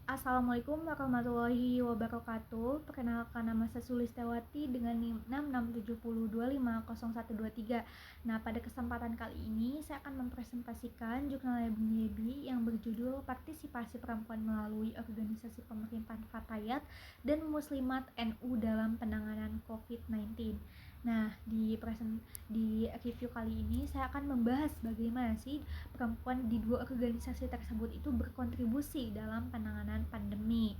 Assalamualaikum warahmatullahi wabarakatuh. Perkenalkan, nama saya Sulistewati dengan NIM 6670250123. Nah, pada kesempatan kali ini saya akan mempresentasikan jurnal Yebi yang berjudul Partisipasi Perempuan Melalui Organisasi Pemerintahan Fatayat dan Muslimat NU dalam Penanganan COVID-19. Nah, di review kali ini saya akan membahas bagaimana sih perempuan di dua organisasi tersebut itu berkontribusi dalam penanganan pandemi.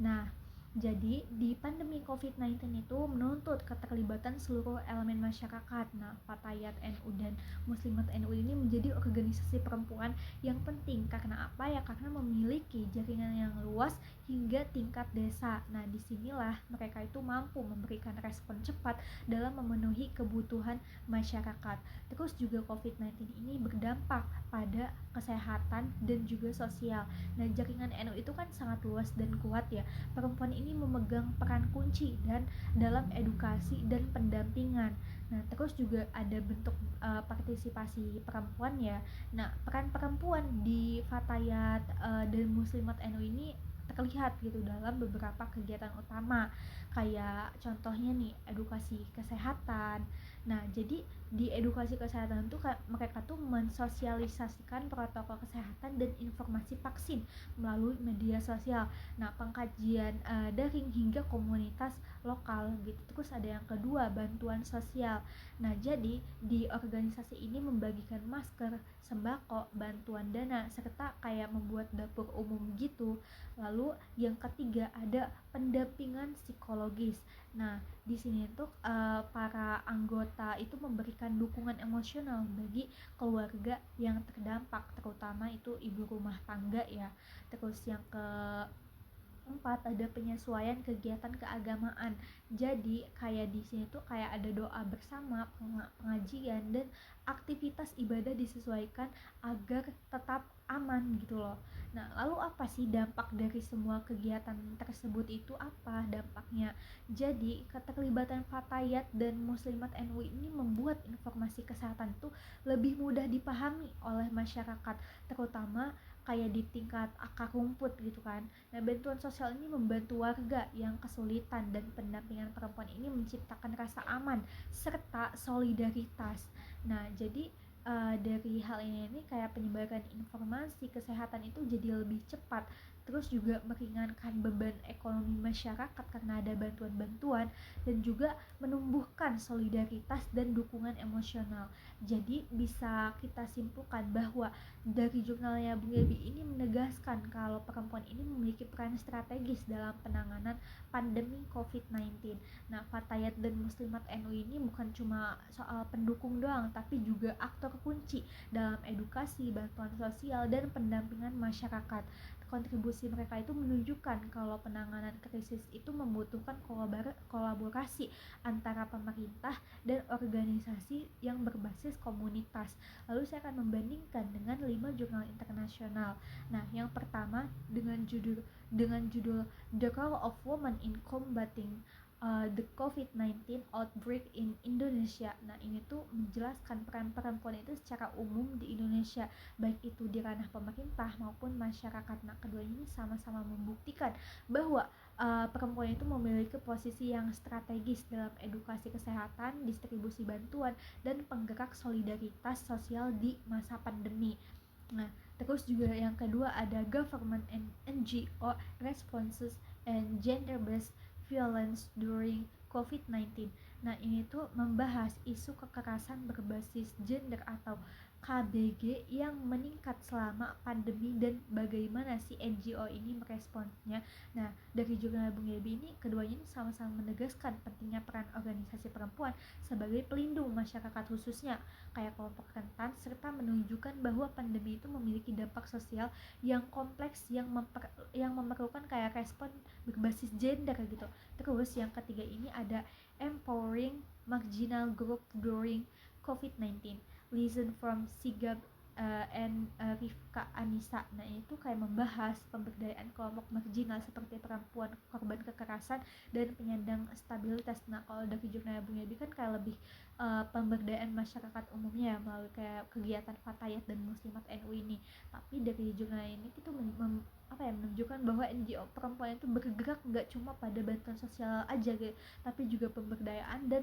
Nah, jadi di pandemi COVID-19 itu menuntut keterlibatan seluruh elemen masyarakat. Nah, Fatayat NU dan Muslimat NU ini menjadi organisasi perempuan yang penting karena apa ya? Karena memiliki jaringan yang luas hingga tingkat desa. Nah, disinilah mereka itu mampu memberikan respon cepat dalam memenuhi kebutuhan masyarakat. Terus juga COVID-19 ini berdampak pada kesehatan dan juga sosial. Nah, jaringan NU itu kan sangat luas dan kuat ya. Perempuan ini memegang peran kunci dan dalam edukasi dan pendampingan. Nah, terus juga ada bentuk partisipasi perempuan ya. Nah, peran perempuan di Fatayat dan Muslimat NU ini terlihat gitu dalam beberapa kegiatan utama, kayak contohnya nih edukasi kesehatan. Nah, jadi di edukasi kesehatan tuh mereka tuh mensosialisasikan protokol kesehatan dan informasi vaksin melalui media sosial. Nah, pengkajian daring hingga komunitas lokal gitu. Terus ada yang kedua, bantuan sosial. Nah, jadi di organisasi ini membagikan masker, sembako, bantuan dana serta kayak membuat dapur umum gitu. Lalu yang ketiga ada pendampingan psikologis. Nah, di sini tuh para anggota itu memberikan dukungan emosional bagi keluarga yang terdampak, terutama itu ibu rumah tangga ya. Terus yang keempat ada penyesuaian kegiatan keagamaan. Jadi kayak di sini tuh kayak ada doa bersama, pengajian dan aktivitas ibadah disesuaikan agar tetap aman gitu loh. Nah, lalu apa sih dampak dari semua kegiatan tersebut itu apa dampaknya? Jadi, keterlibatan Fatayat dan Muslimat NU ini membuat informasi kesehatan itu lebih mudah dipahami oleh masyarakat, terutama kayak di tingkat akar rumput gitu kan. Nah, bantuan sosial ini membantu warga yang kesulitan dan pendampingan perempuan ini menciptakan rasa aman serta solidaritas. Nah, jadi dari hal ini kayak penyebaran informasi kesehatan itu jadi lebih cepat, terus juga meringankan beban ekonomi masyarakat karena ada bantuan-bantuan dan juga menumbuhkan solidaritas dan dukungan emosional. Jadi bisa kita simpulkan bahwa dari jurnalnya Bung Yebi ini menegaskan kalau perempuan ini memiliki peran strategis dalam penanganan pandemi COVID-19. Nah, Fatayat dan Muslimat NU ini bukan cuma soal pendukung doang, tapi juga aktor kunci dalam edukasi, bantuan sosial, dan pendampingan masyarakat. Kontribusi mereka itu menunjukkan kalau penanganan krisis itu membutuhkan kolaborasi antara pemerintah dan organisasi yang berbasis komunitas. Lalu saya akan membandingkan dengan 5 jurnal internasional. Nah, yang pertama dengan judul The Role of Women in Combating the COVID-19 Outbreak in Indonesia. Nah, ini tuh menjelaskan peran perempuan itu secara umum di Indonesia, baik itu di ranah pemerintah maupun masyarakat. Nah, keduanya ini sama-sama membuktikan bahwa perempuan itu memiliki posisi yang strategis dalam edukasi kesehatan, distribusi bantuan, dan penggerak solidaritas sosial di masa pandemi. Nah, terus juga yang kedua ada government and NGO responses and gender-based violence during COVID-19. Nah, ini tuh membahas isu kekerasan berbasis gender atau KBG yang meningkat selama pandemi dan bagaimana si NGO ini meresponsnya. Nah, dari jurnal Bung Yebi ini keduanya ini sama-sama menegaskan pentingnya peran organisasi perempuan sebagai pelindung masyarakat khususnya kayak kelompok rentan, serta menunjukkan bahwa pandemi itu memiliki dampak sosial yang kompleks yang memerlukan kayak respon berbasis gender gitu. Terus yang ketiga ini ada empowering marginal group during COVID-19. Listen from Sigab and Rifka Anissa. Nah, itu kayak membahas pemberdayaan kelompok marginal seperti perempuan korban kekerasan dan penyandang stabilitas. Nah, kalau dari jurnal Bung Yabi kan kayak lebih pemberdayaan masyarakat umumnya ya, melalui kayak kegiatan Fatayat dan Muslimat NU ini. Tapi dari jurnal ini itu menunjukkan bahwa NGO perempuan itu bergerak nggak cuma pada bantuan sosial aja gitu, tapi juga pemberdayaan dan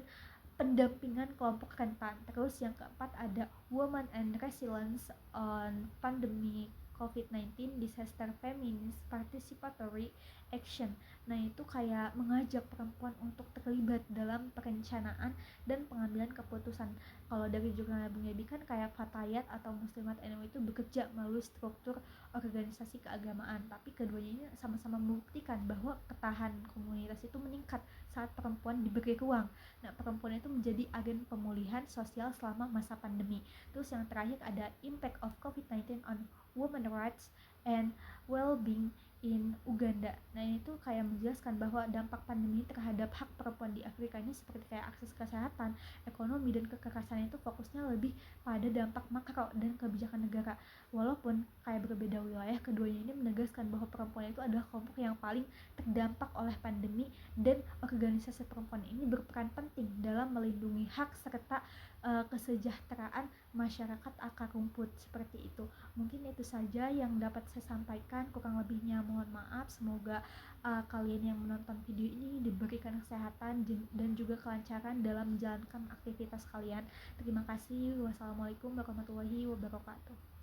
pendampingan kelompok rentan. Terus yang keempat ada Women and Resilience on Pandemic COVID-19 Disaster Feminist Participatory Action. Nah itu kayak mengajak perempuan untuk terlibat dalam perencanaan dan pengambilan keputusan. Kalau dari jurnal Bung Yebi kan kayak Fatayat atau Muslimat NU itu bekerja melalui struktur organisasi keagamaan, tapi keduanya ini sama-sama membuktikan bahwa ketahanan komunitas itu meningkat saat perempuan diberi ruang. Nah, perempuan itu menjadi agen pemulihan sosial selama masa pandemi. Terus yang terakhir ada impact of COVID-19 on women rights and well-being in Uganda. Nah, itu kayak menjelaskan bahwa dampak pandemi terhadap hak perempuan di Afrika ini seperti kayak akses kesehatan, ekonomi, dan kekerasan itu fokusnya lebih pada dampak makro dan kebijakan negara. Walaupun kayak berbeda wilayah, keduanya ini menegaskan bahwa perempuan itu adalah kelompok yang paling terdampak oleh pandemi, dan organisasi perempuan ini berperan penting dalam melindungi hak serta kesejahteraan masyarakat akar rumput seperti itu. Mungkin itu saja yang dapat saya sampaikan, kurang lebihnya mohon maaf. Semoga kalian yang menonton video ini diberikan kesehatan dan juga kelancaran dalam menjalankan aktivitas kalian. Terima kasih. Wassalamualaikum warahmatullahi wabarakatuh.